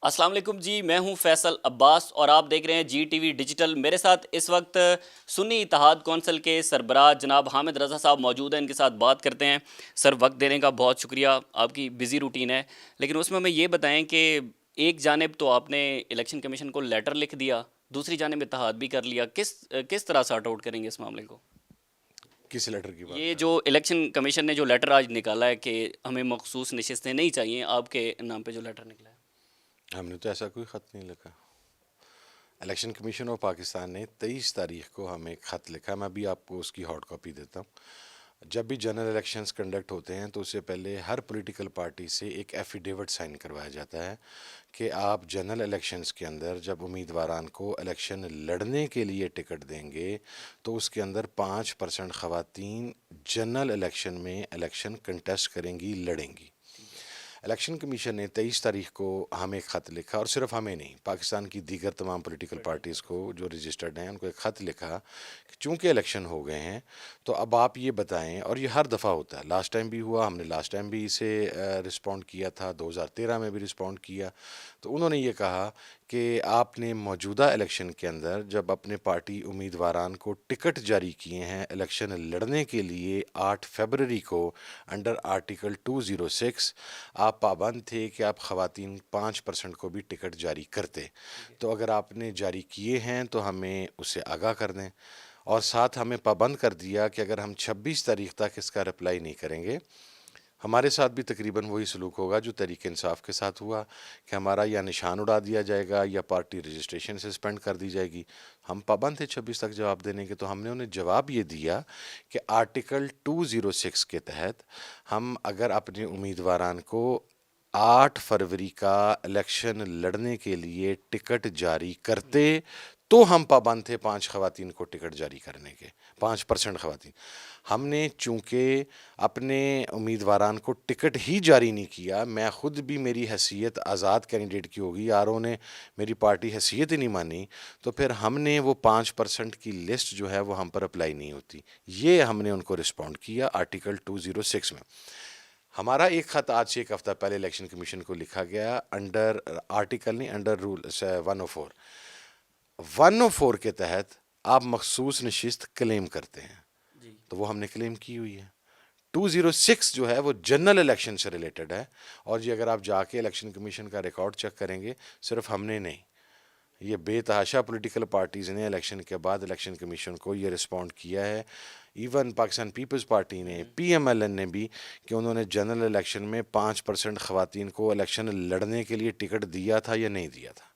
السلام علیکم جی، میں ہوں فیصل عباس اور آپ دیکھ رہے ہیں جی ٹی وی ڈیجیٹل۔ میرے ساتھ اس وقت سنی اتحاد کونسل کے سربراہ جناب حامد رضا صاحب موجود ہیں، ان کے ساتھ بات کرتے ہیں۔ سر، وقت دینے کا بہت شکریہ، آپ کی بزی روٹین ہے، لیکن اس میں ہمیں یہ بتائیں کہ ایک جانب تو آپ نے الیکشن کمیشن کو لیٹر لکھ دیا، دوسری جانب اتحاد بھی کر لیا، کس طرح سارٹ آؤٹ کریں گے اس معاملے کو؟ کس لیٹر کی بات یہ کر رہے جو الیکشن کمیشن نے جو لیٹر آج نکالا ہے کہ ہمیں مخصوص نشستیں نہیں چاہیے، آپ کے نام پہ جو لیٹر نکلا ہے۔ ہیں؟ ہم نے تو ایسا کوئی خط نہیں لکھا۔ الیکشن کمیشن آف پاکستان نے 23 تاریخ کو ہمیں ایک خط لکھا، میں بھی آپ کو اس کی ہارڈ کاپی دیتا ہوں۔ جب بھی جنرل الیکشنز کنڈکٹ ہوتے ہیں تو اس سے پہلے ہر پولیٹیکل پارٹی سے ایک ایفیڈیوٹ سائن کروایا جاتا ہے کہ آپ جنرل الیکشنز کے اندر جب امیدواران کو الیکشن لڑنے کے لیے ٹکٹ دیں گے تو اس کے اندر 5% خواتین جنرل الیکشن میں الیکشن کنٹیسٹ کریں گی، لڑیں گی۔ الیکشن کمیشن نے 23 تاریخ کو ہمیں ایک خط لکھا، اور صرف ہمیں نہیں، پاکستان کی دیگر تمام پولیٹیکل پارٹیز کو جو رجسٹرڈ ہیں ان کو ایک خط لکھا کہ چونکہ الیکشن ہو گئے ہیں تو اب آپ یہ بتائیں، اور یہ ہر دفعہ ہوتا ہے، لاسٹ ٹائم بھی ہوا، ہم نے لاسٹ ٹائم بھی اسے رسپونڈ کیا تھا، 2013 میں بھی رسپونڈ کیا، تو انہوں نے یہ کہا کہ آپ نے موجودہ الیکشن کے اندر جب اپنے پارٹی امیدواران کو ٹکٹ جاری کیے ہیں الیکشن لڑنے کے لیے 8 فروری کو انڈر آرٹیکل 206، آپ پابند تھے کہ آپ خواتین 5% کو بھی ٹکٹ جاری کرتے، تو اگر آپ نے جاری کیے ہیں تو ہمیں اسے آگاہ کر دیں، اور ساتھ ہمیں پابند کر دیا کہ اگر ہم 26 تاریخ تک اس کا رپلائی نہیں کریں گے، ہمارے ساتھ بھی تقریباً وہی سلوک ہوگا جو تحریک انصاف کے ساتھ ہوا، کہ ہمارا یا نشان اڑا دیا جائے گا یا پارٹی رجسٹریشن سسپینڈ کر دی جائے گی۔ ہم پابند تھے 26 تک جواب دینے کے، تو ہم نے انہیں جواب یہ دیا کہ آرٹیکل 206 کے تحت ہم اگر اپنے امیدواران کو 8 فروری کا الیکشن لڑنے کے لیے ٹکٹ جاری کرتے تو ہم پابند تھے 5 خواتین کو ٹکٹ جاری کرنے کے، 5% خواتین۔ ہم نے چونکہ اپنے امیدواران کو ٹکٹ ہی جاری نہیں کیا، میں خود بھی، میری حیثیت آزاد کینڈیڈیٹ کی ہوگی، آروں نے میری پارٹی حیثیت ہی نہیں مانی، تو پھر ہم نے وہ 5% کی لسٹ جو ہے وہ ہم پر اپلائی نہیں ہوتی، یہ ہم نے ان کو رسپونڈ کیا آرٹیکل 206 میں۔ ہمارا ایک خط آج سے ایک ہفتہ پہلے الیکشن کمیشن کو لکھا گیا، انڈر آرٹیکل نہیں، انڈر رول 104، 104 کے تحت آپ مخصوص نشست کلیم کرتے ہیں، جی، تو وہ ہم نے کلیم کی ہوئی ہے۔ 206 جو ہے وہ جنرل الیکشن سے ریلیٹڈ ہے، اور یہ اگر آپ جا کے الیکشن کمیشن کا ریکارڈ چیک کریں گے، صرف ہم نے نہیں، یہ بے تحاشا پولیٹیکل پارٹیز نے الیکشن کے بعد الیکشن کمیشن کو یہ رسپونڈ کیا ہے، ایون پاکستان پیپلز پارٹی نے، پی ایم ایل این نے بھی، کہ انہوں نے جنرل الیکشن میں 5% خواتین کو الیکشن لڑنے کے لیے ٹکٹ دیا تھا یا نہیں دیا تھا،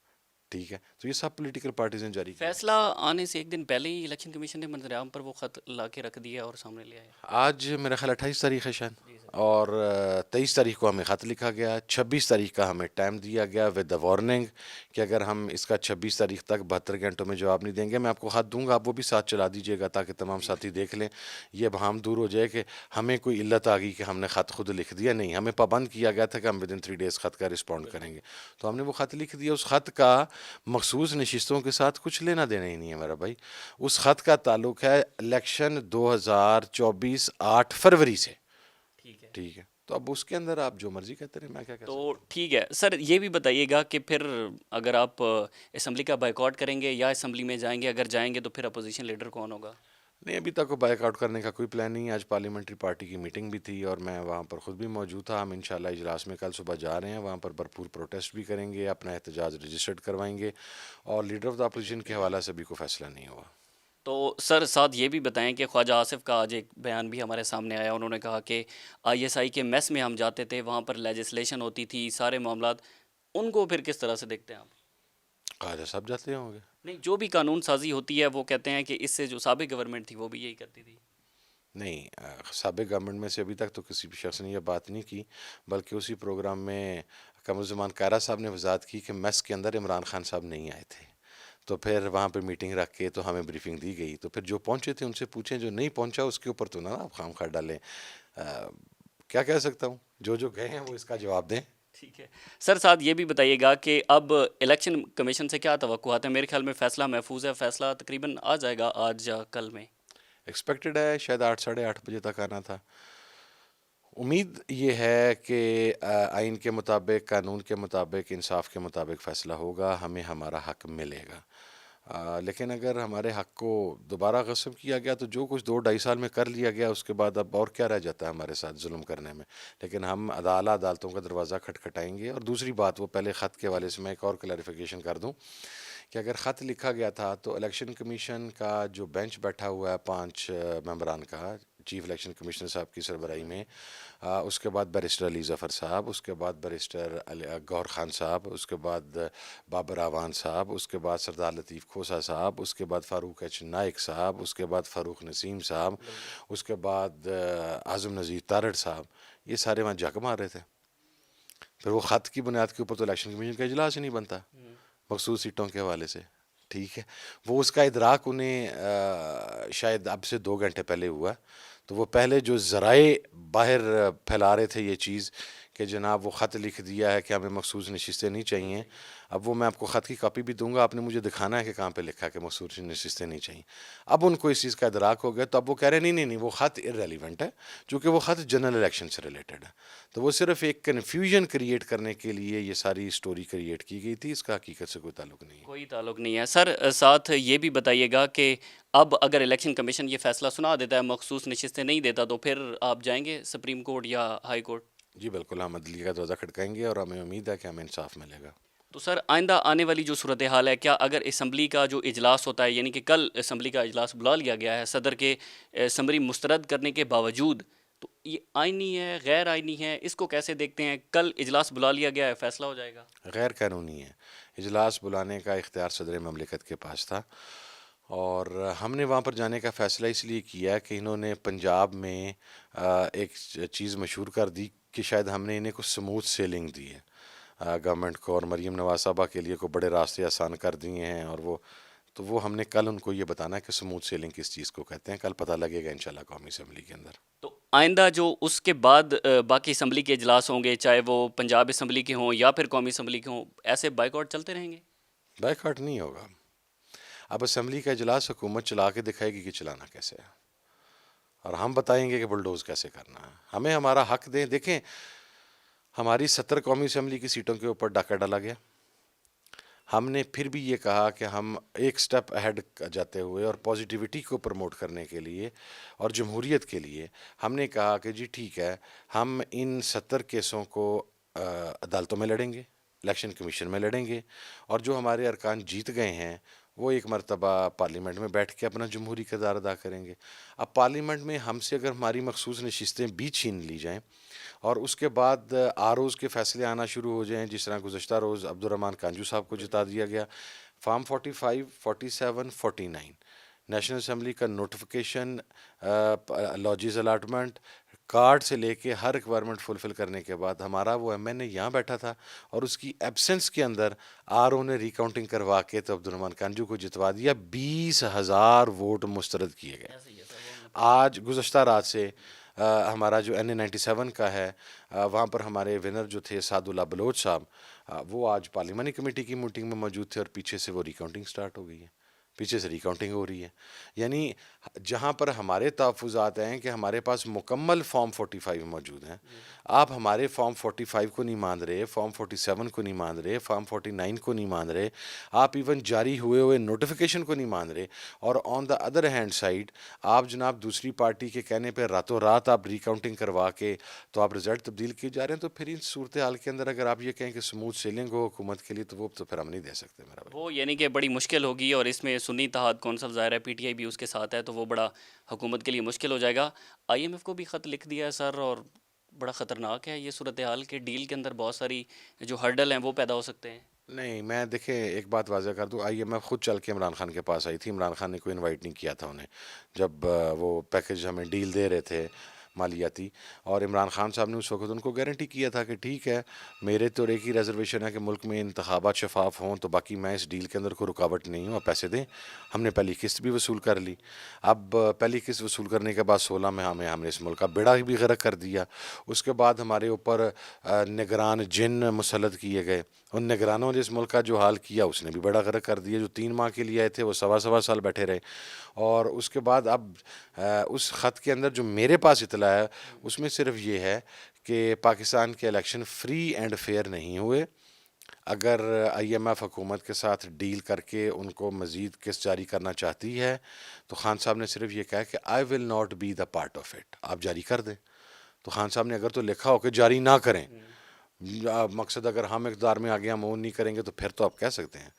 ٹھیک ہے، تو یہ سب پولیٹیکل پارٹیز نے جاری کیا۔ فیصلہ آنے سے ایک دن پہلے ہی الیکشن کمیشن نے منظر عام پر وہ خط لا کے رکھ دیا اور سامنے لے آیا۔ آج میرا خیال 28 تاریخ ہے شاید، جی سر۔ اور 23 تاریخ کو ہمیں خط لکھا گیا، 26 تاریخ کا ہمیں ٹائم دیا گیا ود دا وارننگ کہ اگر ہم اس کا 26 تاریخ تک 72 گھنٹوں میں جواب نہیں دیں گے، میں آپ کو خط دوں گا، آپ وہ بھی ساتھ چلا دیجیے گا تاکہ تمام ساتھی دیکھ لیں، یہ ابہام دور ہو جائے کہ ہمیں کوئی علت آ گئی کہ ہم نے خط خود لکھ دیا، نہیں، ہمیں پابند کیا گیا تھا کہ ہم ودن 3 days خط کا رسپونڈ کریں گے، تو ہم نے وہ خط لکھ دیا۔ اس خط کا مخصوص نشستوں کے ساتھ کچھ لینا دینا ہی نہیں ہے میرا بھائی، اس خط کا تعلق ہے الیکشن 2024 8 فروری سے، ٹھیک ہے، ٹھیک ہے، تو اب اس کے اندر آپ جو مرضی کہتے رہے، میں کیا کہہ تو سکتا ہوں۔ ٹھیک ہے سر، یہ بھی بتائیے گا کہ پھر اگر آپ اسمبلی کا بائیکاٹ کریں گے یا اسمبلی میں جائیں گے، اگر جائیں گے تو پھر اپوزیشن لیڈر کون ہوگا؟ نہیں، ابھی تک بائک آؤٹ کرنے کا کوئی پلان نہیں ہے، آج پارلیمنٹری پارٹی کی میٹنگ بھی تھی اور میں وہاں پر خود بھی موجود تھا، ہم انشاءاللہ اجلاس میں کل صبح جا رہے ہیں، وہاں پر بھرپور پروٹیسٹ بھی کریں گے، اپنا احتجاج رجسٹرڈ کروائیں گے، اور لیڈر آف دا اپوزیشن کے حوالے سے بھی کوئی فیصلہ نہیں ہوا۔ تو سر ساتھ یہ بھی بتائیں کہ خواجہ آصف کا آج ایک بیان بھی ہمارے سامنے آیا، انہوں نے کہا کہ آئی ایس آئی کے میس میں ہم جاتے تھے، وہاں پر لیجسلیشن ہوتی تھی، سارے معاملات، ان کو پھر کس طرح سے دیکھتے ہیں آپ؟ خواجہ صاحب جاتے ہوں گے؟ نہیں، جو بھی قانون سازی ہوتی ہے وہ کہتے ہیں کہ اس سے جو سابق گورنمنٹ تھی وہ بھی یہی کرتی تھی۔ نہیں، سابق گورنمنٹ میں سے ابھی تک تو کسی بھی شخص نے یہ بات نہیں کی، بلکہ اسی پروگرام میں قمرالزمان کائرہ صاحب نے وضاحت کی کہ میس کے اندر عمران خان صاحب نہیں آئے تھے، تو پھر وہاں پہ میٹنگ رکھ کے تو ہمیں بریفنگ دی گئی، تو پھر جو پہنچے تھے ان سے پوچھیں، جو نہیں پہنچا اس کے اوپر تو نہ آپ خام خواہ ڈالیں۔ کیا کہہ سکتا ہوں، جو گئے ہیں وہ اس کا جواب دیں۔ ٹھیک ہے سر، ساتھ یہ بھی بتائیے گا کہ اب الیکشن کمیشن سے کیا توقعات ہیں؟ میرے خیال میں فیصلہ محفوظ ہے، فیصلہ تقریباً آ جائے گا آج یا کل میں۔ ایکسپیکٹڈ ہے شاید 8 ساڑھے 8 بجے تک آنا تھا، امید یہ ہے کہ آئین کے مطابق، قانون کے مطابق، انصاف کے مطابق فیصلہ ہوگا، ہمیں ہمارا حق ملے گا۔ لیکن اگر ہمارے حق کو دوبارہ غصب کیا گیا تو جو کچھ 2-2.5 سال میں کر لیا گیا اس کے بعد اب اور کیا رہ جاتا ہے ہمارے ساتھ ظلم کرنے میں۔ لیکن ہم عدالتوں کا دروازہ کھٹکھٹائیں گے۔ اور دوسری بات، وہ پہلے خط کے حوالے سے میں ایک اور کلیریفیکیشن کر دوں کہ اگر خط لکھا گیا تھا تو الیکشن کمیشن کا جو بینچ بیٹھا ہوا ہے 5 ممبران کا، چیف الیکشن کمشنر صاحب کی سربراہی میں، اس کے بعد بیرسٹر علی ظفر صاحب، اس کے بعد بیرسٹر گور خان صاحب، اس کے بعد بابر اعوان صاحب، اس کے بعد سردار لطیف کھوسہ صاحب، اس کے بعد فاروق ایچ نائک صاحب، اس کے بعد فاروق نسیم صاحب، اس کے بعد اعظم نذیر تارڑ صاحب، یہ سارے وہاں جھک مار رہے تھے۔ پھر وہ خط کی بنیاد کے اوپر تو الیکشن کمیشن کا اجلاس ہی نہیں بنتا مخصوص سیٹوں کے حوالے سے، ٹھیک ہے۔ وہ اس کا ادراک انہیں شاید اب سے 2 گھنٹے پہلے ہوا، تو وہ پہلے جو ذرائع باہر پھیلا رہے تھے یہ چیز کہ جناب وہ خط لکھ دیا ہے کہ ہمیں مخصوص نشستیں نہیں چاہیے، اب وہ میں آپ کو خط کی کاپی بھی دوں گا، آپ نے مجھے دکھانا ہے کہ کہاں پہ لکھا ہے کہ مخصوص نشستیں نہیں چاہیے۔ اب ان کو اس چیز کا ادراک ہو گیا، تو اب وہ کہہ رہے ہیں نہیں وہ خط ارریلیونٹ ہے، چونکہ وہ خط جنرل الیکشن سے ریلیٹڈ ہے۔ تو وہ صرف ایک کنفیوژن کریٹ کرنے کے لیے یہ ساری سٹوری کریٹ کی گئی تھی، اس کا حقیقت سے کوئی تعلق نہیں ہے۔ کوئی تعلق نہیں ہے سر۔ ساتھ یہ بھی بتائیے گا کہ اب اگر الیکشن کمیشن یہ فیصلہ سنا دیتا ہے، مخصوص نشستیں نہیں دیتا، تو پھر آپ جائیں گے سپریم کورٹ یا ہائی کورٹ؟ جی بالکل، ہم عدلیہ کا دروازہ کھٹکائیں گے اور ہمیں امید ہے کہ ہمیں انصاف ملے گا۔ تو سر آئندہ آنے والی جو صورتحال ہے، کیا اگر اسمبلی کا جو اجلاس ہوتا ہے، یعنی کہ کل اسمبلی کا اجلاس بلا لیا گیا ہے صدر کے سمری مسترد کرنے کے باوجود، تو یہ آئینی ہے غیر آئینی ہے، اس کو کیسے دیکھتے ہیں؟ کل اجلاس بلا لیا گیا ہے، فیصلہ ہو جائے گا؟ غیر قانونی ہے۔ اجلاس بلانے کا اختیار صدر مملکت کے پاس تھا، اور ہم نے وہاں پر جانے کا فیصلہ اس لیے کیا کہ انہوں نے پنجاب میں ایک چیز مشہور کر دی کہ شاید ہم نے انہیں کو سموتھ سیلنگ دی ہے گورنمنٹ کو، اور مریم نواز صاحبہ کے لیے کو بڑے راستے آسان کر دیے ہیں، اور وہ ہم نے کل ان کو یہ بتانا ہے کہ سموتھ سیلنگ کس چیز کو کہتے ہیں، کل پتہ لگے گا انشاءاللہ قومی اسمبلی کے اندر۔ تو آئندہ جو اس کے بعد باقی اسمبلی کے اجلاس ہوں گے، چاہے وہ پنجاب اسمبلی کے ہوں یا پھر قومی اسمبلی کے ہوں، ایسے بائیکاٹ چلتے رہیں گے؟ بائیکاٹ نہیں ہوگا۔ اب اسمبلی کا اجلاس حکومت چلا کے دکھائے گی کہ چلانا کیسے ہے، اور ہم بتائیں گے کہ بلڈوز کیسے کرنا ہے۔ ہمیں ہمارا حق دیں۔ دیکھیں، ہماری 70 قومی اسمبلی کی سیٹوں کے اوپر ڈاکہ ڈالا گیا، ہم نے پھر بھی یہ کہا کہ ہم ایک سٹیپ اہیڈ جاتے ہوئے اور پازیٹیوٹی کو پروموٹ کرنے کے لیے اور جمہوریت کے لیے ہم نے کہا کہ جی ٹھیک ہے، ہم ان 70 کیسوں کو عدالتوں میں لڑیں گے، الیکشن کمیشن میں لڑیں گے، اور جو ہمارے ارکان جیت گئے ہیں وہ ایک مرتبہ پارلیمنٹ میں بیٹھ کے اپنا جمہوری کردار ادا کریں گے۔ اب پارلیمنٹ میں ہم سے اگر ہماری مخصوص نشستیں بھی چھین لی جائیں اور اس کے بعد آروز کے فیصلے آنا شروع ہو جائیں، جس طرح گزشتہ روز عبدالرحمن کانجو صاحب کو جتا دیا گیا، فارم 45، 47، 49 نیشنل اسمبلی کا نوٹیفیکیشن، لاجز الاٹمنٹ، کارڈ سے لے کے ہر ریکوائرمنٹ فلفل کرنے کے بعد ہمارا وہ ایم این اے یہاں بیٹھا تھا، اور اس کی ایبسنس کے اندر آر او نے ریکاؤنٹنگ کروا کے تو عبدالرحمن کانجو کو جتوا دیا، 20,000 ووٹ مسترد کیے گئے۔ آج گزشتہ رات سے ہمارا جو این اے 97 کا ہے، وہاں پر ہمارے ونر جو تھے سعد اللہ بلوچ صاحب، وہ آج پارلیمانی کمیٹی کی میٹنگ میں موجود تھے، اور پیچھے سے وہ ریکاؤنٹنگ سٹارٹ ہو گئی ہے، پیچھے سے ریکاؤنٹنگ ہو رہی ہے۔ یعنی جہاں پر ہمارے تحفظات ہیں کہ ہمارے پاس مکمل فارم 45 موجود ہیں، آپ ہمارے فارم 45 کو نہیں مان رہے، فارم 47 کو نہیں مان رہے، فارم 49 کو نہیں مان رہے، آپ ایون جاری ہوئے نوٹیفیکیشن کو نہیں مان رہے، اور آن دا ادر ہینڈ سائڈ آپ جناب دوسری پارٹی کے کہنے پہ راتوں رات آپ ریکاؤنٹنگ کروا کے تو آپ رزلٹ تبدیل کیے جا رہے ہیں۔ تو پھر ان صورتحال کے اندر اگر آپ یہ کہیں کہ سموتھ سیلنگ ہو حکومت کے لیے، تو وہ تو پھر ہم نہیں دے سکتے میرا بھائی۔ وہ یعنی کہ بڑی مشکل ہوگی، اور اس میں سنی اتحاد کونسل ظاہر ہے پی ٹی آئی بھی اس کے ساتھ ہے، تو وہ بڑا حکومت کے لیے مشکل ہو جائے گا۔ آئی ایم ایف کو بھی خط لکھ دیا ہے سر، اور بڑا خطرناک ہے یہ صورتحال کہ ڈیل کے اندر بہت ساری جو ہرڈل ہیں وہ پیدا ہو سکتے ہیں۔ نہیں، میں دیکھیں ایک بات واضح کر دوں، آئی ایم ایف خود چل کے عمران خان کے پاس آئی تھی، عمران خان نے کوئی انوائٹ نہیں کیا تھا انہیں، جب وہ پیکج ہمیں ڈیل دے رہے تھے مالیاتی، اور عمران خان صاحب نے اس وقت ان کو گارنٹی کیا تھا کہ ٹھیک ہے، میرے تو ایک ہی ریزرویشن ہے کہ ملک میں انتخابات شفاف ہوں، تو باقی میں اس ڈیل کے اندر کوئی رکاوٹ نہیں ہوں، اور پیسے دیں۔ ہم نے پہلی قسط بھی وصول کر لی، اب پہلی قسط وصول کرنے کے بعد 16 میں ہم نے اس ملک کا بیڑا بھی غرق کر دیا، اس کے بعد ہمارے اوپر نگران جن مسلط کیے گئے، ان نگرانوں نے اس ملک کا جو حال کیا اس نے بھی بڑا غرق کر دیا. جو 3 ماہ کے لیے آئے تھے وہ سوا سال بیٹھے رہے. اور اس کے بعد اب اس خط کے اندر جو میرے پاس اطلاع ہے اس میں صرف یہ ہے کہ پاکستان کے الیکشن فری اینڈ فیئر نہیں ہوئے. اگر آئی ایم ایف حکومت کے ساتھ ڈیل کر کے ان کو مزید قسط جاری کرنا چاہتی ہے تو خان صاحب نے صرف یہ کہا کہ I will not be the part of it, آپ جاری کر دیں. تو خان صاحب نے اگر تو لکھا ہو کہ جاری نہ کریں, مقصد اگر ہم اقتدار میں آگے ہم نہیں کریں گے تو پھر تو آپ کہہ سکتے ہیں.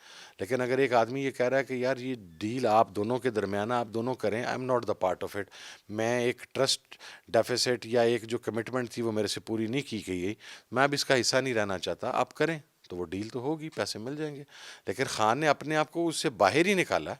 لیکن اگر ایک آدمی یہ کہہ رہا ہے کہ یار یہ ڈیل آپ دونوں کے درمیان آپ دونوں کریں, I am not the part of it, میں ایک ٹرسٹ ڈیفیسٹ یا ایک جو کمٹمنٹ تھی وہ میرے سے پوری نہیں کی گئی, میں اب اس کا حصہ نہیں رہنا چاہتا, آپ کریں, تو وہ ڈیل تو ہوگی, پیسے مل جائیں گے. لیکن خان نے اپنے آپ کو اس سے باہر ہی نکالا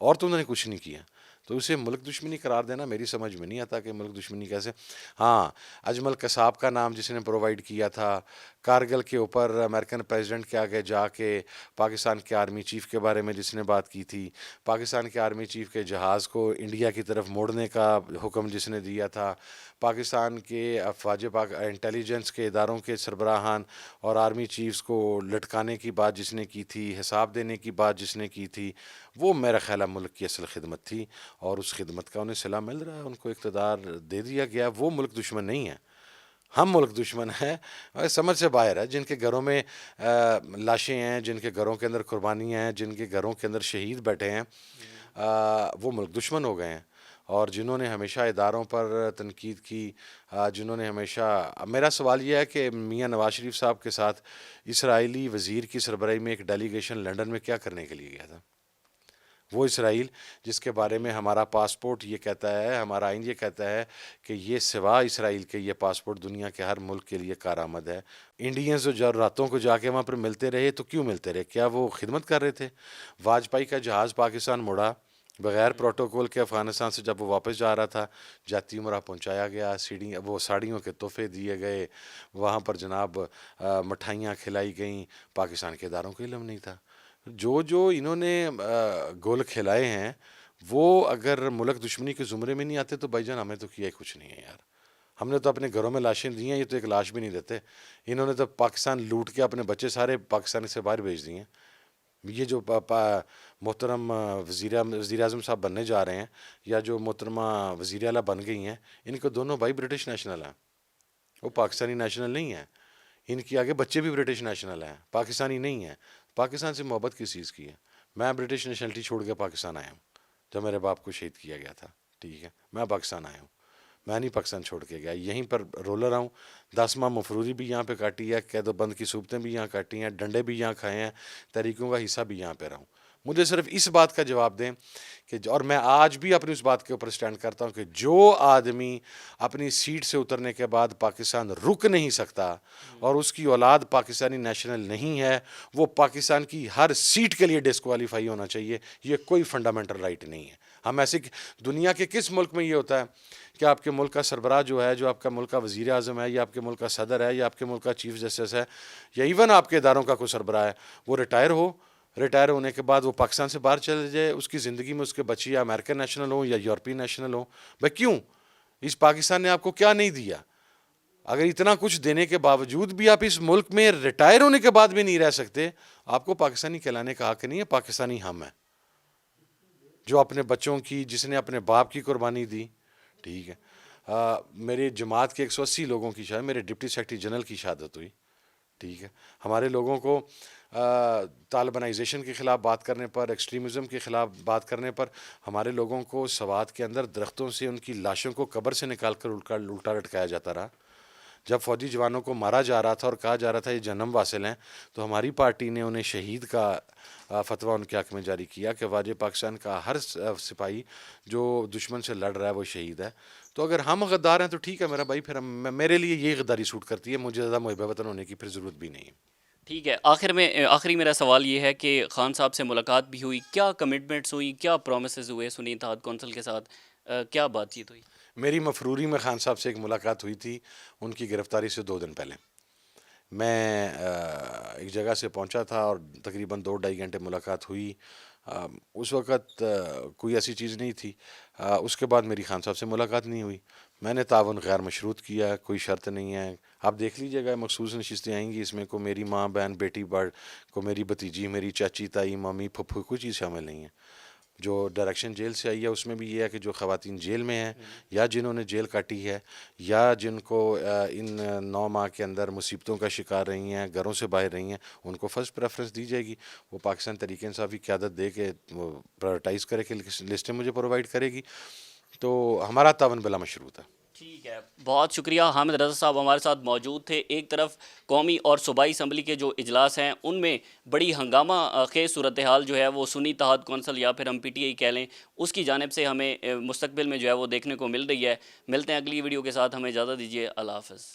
اور تو انہوں نے کچھ نہیں کیا. تو اسے ملک دشمنی قرار دینا میری سمجھ میں نہیں آتا کہ ملک دشمنی کیسے. ہاں, اجمل قصاب کا نام جس نے پرووائڈ کیا تھا, کارگل کے اوپر امریکن پریزیڈنٹ کے آگے جا کے پاکستان کے آرمی چیف کے بارے میں جس نے بات کی تھی, پاکستان کے آرمی چیف کے جہاز کو انڈیا کی طرف موڑنے کا حکم جس نے دیا تھا, پاکستان کے افواج انٹیلیجنس کے اداروں کے سربراہان اور آرمی چیفز کو لٹکانے کی بات جس نے کی تھی, حساب دینے کی بات جس نے کی تھی, وہ میرا خیال ہے ملک کی اصل خدمت تھی. اور اس خدمت کا انہیں صلہ مل رہا ہے, ان کو اقتدار دے دیا گیا. وہ ملک دشمن نہیں ہے, ہم ملک دشمن ہیں, سمجھ سے باہر ہے. جن کے گھروں میں لاشیں ہیں, جن کے گھروں کے اندر قربانیاں ہیں, جن کے گھروں کے اندر شہید بیٹھے ہیں, وہ ملک دشمن ہو گئے ہیں. اور جنہوں نے ہمیشہ اداروں پر تنقید کی, جنہوں نے ہمیشہ, میرا سوال یہ ہے کہ میاں نواز شریف صاحب کے ساتھ اسرائیلی وزیر کی سربراہی میں ایک ڈیلیگیشن لنڈن میں کیا کرنے کے لیے گیا تھا؟ وہ اسرائیل جس کے بارے میں ہمارا پاسپورٹ یہ کہتا ہے, ہمارا آئین یہ کہتا ہے کہ یہ سوا اسرائیل کے یہ پاسپورٹ دنیا کے ہر ملک کے لیے کارآمد ہے. انڈینز جو راتوں کو جا کے وہاں پر ملتے رہے تو کیوں ملتے رہے؟ کیا وہ خدمت کر رہے تھے؟ واجپئی کا جہاز پاکستان مڑا بغیر پروٹوکول کے افغانستان سے, جب وہ واپس جا رہا تھا جاتی عمرہ پہنچایا گیا, وہ ساڑیوں کے تحفے دیے گئے, وہاں پر جناب مٹھائیاں کھلائی گئیں, پاکستان کے اداروں کو علم نہیں تھا. جو انہوں نے گول کھلائے ہیں وہ اگر ملک دشمنی کے زمرے میں نہیں آتے تو بھائی جان ہمیں تو کیا ہی کچھ نہیں ہے یار. ہم نے تو اپنے گھروں میں لاشیں دی ہیں, یہ تو ایک لاش بھی نہیں دیتے. انہوں نے تو پاکستان لوٹ کے اپنے بچے سارے پاکستان سے باہر بھیج دیے ہیں. یہ جو محترم وزیر اعظم صاحب بننے جا رہے ہیں, یا جو محترمہ وزیر اعلیٰ بن گئی ہیں, ان کو دونوں بھائی برٹش نیشنل ہیں, وہ پاکستانی نیشنل نہیں ہیں. ان کے آگے بچے بھی برٹش نیشنل ہیں, پاکستانی نہیں ہیں. پاکستان سے محبت کس چیز کی ہے؟ میں برٹش نیشنلٹی چھوڑ کے پاکستان آیا ہوں جب میرے باپ کو شہید کیا گیا تھا, ٹھیک ہے, میں پاکستان آیا ہوں, میں نہیں پاکستان چھوڑ کے گیا, یہیں پر رولر آؤں. 10 ماہ مفروری بھی یہاں پہ کاٹی ہے, قید و بند کی صوبتیں بھی یہاں کاٹی ہیں, ڈنڈے بھی یہاں کھائے ہیں, تحریکوں کا حصہ بھی یہاں پہ رہا ہوں. مجھے صرف اس بات کا جواب دیں کہ, اور میں آج بھی اپنی اس بات کے اوپر سٹینڈ کرتا ہوں کہ جو آدمی اپنی سیٹ سے اترنے کے بعد پاکستان رک نہیں سکتا اور اس کی اولاد پاکستانی نیشنل نہیں ہے, وہ پاکستان کی ہر سیٹ کے لیے ڈسکوالیفائی ہونا چاہیے. یہ کوئی فنڈامنٹل رائٹ نہیں ہے. ہم ایسے دنیا کے کس ملک میں یہ ہوتا ہے کہ آپ کے ملک کا سربراہ جو ہے, جو آپ کا ملک کا وزیر اعظم ہے, یا آپ کے ملک کا صدر ہے, یا آپ کے ملک کا چیف جسٹس ہے, یا ایون آپ کے اداروں کا کوئی سربراہ ہے, وہ ریٹائر ہونے کے بعد وہ پاکستان سے باہر چلے جائے, اس کی زندگی میں اس کے بچے یا امریکن نیشنل ہوں یا یورپین نیشنل ہوں؟ بھائی کیوں؟ اس پاکستان نے آپ کو کیا نہیں دیا؟ اگر اتنا کچھ دینے کے باوجود بھی آپ اس ملک میں ریٹائر ہونے کے بعد بھی نہیں رہ سکتے, آپ کو پاکستانی کہلانے کا حق نہیں ہے. پاکستانی ہم ہیں جو اپنے بچوں کی, جس نے اپنے باپ کی قربانی دی, ٹھیک ہے. میری جماعت کے 180 لوگوں کی شہادت, میرے ڈپٹی سیکرٹری جنرل کی شہادت ہوئی, ٹھیک ہے. ہمارے لوگوں کو طالبانائزیشن کے خلاف بات کرنے پر, ایکسٹریمزم کے خلاف بات کرنے پر, ہمارے لوگوں کو سوات کے اندر درختوں سے ان کی لاشوں کو قبر سے نکال کر الٹا لٹکایا جاتا رہا. جب فوجی جوانوں کو مارا جا رہا تھا اور کہا جا رہا تھا یہ جنم واصل ہیں, تو ہماری پارٹی نے انہیں شہید کا فتویٰ ان کے حق میں جاری کیا کہ واجب پاکستان کا ہر سپاہی جو دشمن سے لڑ رہا ہے وہ شہید ہے. تو اگر ہم غدار ہیں تو ٹھیک ہے میرا بھائی, پھر میرے لیے یہ غداری سوٹ کرتی ہے, مجھے زیادہ محب وطن ہونے کی پھر ضرورت بھی نہیں ہے. ٹھیک ہے. آخری میرا سوال یہ ہے کہ خان صاحب سے ملاقات بھی ہوئی, کیا کمٹمنٹس ہوئی, کیا پرومسز ہوئے سنی اتحاد کونسل کے ساتھ, کیا بات چیت ہوئی؟ میری مفروری میں خان صاحب سے ایک ملاقات ہوئی تھی ان کی گرفتاری سے 2 دن پہلے. میں ایک جگہ سے پہنچا تھا اور تقریباً 2-2.5 گھنٹے ملاقات ہوئی. اس وقت کوئی ایسی چیز نہیں تھی. اس کے بعد میری خان صاحب سے ملاقات نہیں ہوئی. میں نے تعاون غیر مشروط کیا، کوئی شرط نہیں ہے. آپ دیکھ لیجیے گا مخصوص نشستیں آئیں گی، اس میں کو میری ماں بہن بیٹی کو میری بھتیجی میری چاچی تائی مامی پھپھو کوئی چیز شامل نہیں ہے. جو ڈائریکشن جیل سے آئی ہے اس میں بھی یہ ہے کہ جو خواتین جیل میں ہیں یا جنہوں نے جیل کاٹی ہے یا جن کو ان 9 ماہ کے اندر مصیبتوں کا شکار رہی ہیں، گھروں سے باہر رہی ہیں، ان کو فرسٹ پریفرنس دی جائے گی. وہ پاکستان تحریک انصافی قیادت دے کے وہ پرائرٹائز کرے کہ لسٹیں مجھے پرووائڈ کرے گی. تو ہمارا تعاون بلا مشروط ہے. ٹھیک ہے، بہت شکریہ. حامد رضا صاحب ہمارے ساتھ موجود تھے. ایک طرف قومی اور صوبائی اسمبلی کے جو اجلاس ہیں ان میں بڑی ہنگامہ خیز صورتحال جو ہے وہ سنی اتحاد کونسل یا پھر ہم پی ٹی آئی کہہ لیں اس کی جانب سے ہمیں مستقبل میں جو ہے وہ دیکھنے کو مل رہی ہے. ملتے ہیں اگلی ویڈیو کے ساتھ، ہمیں اجازت دیجیے. اللہ حافظ.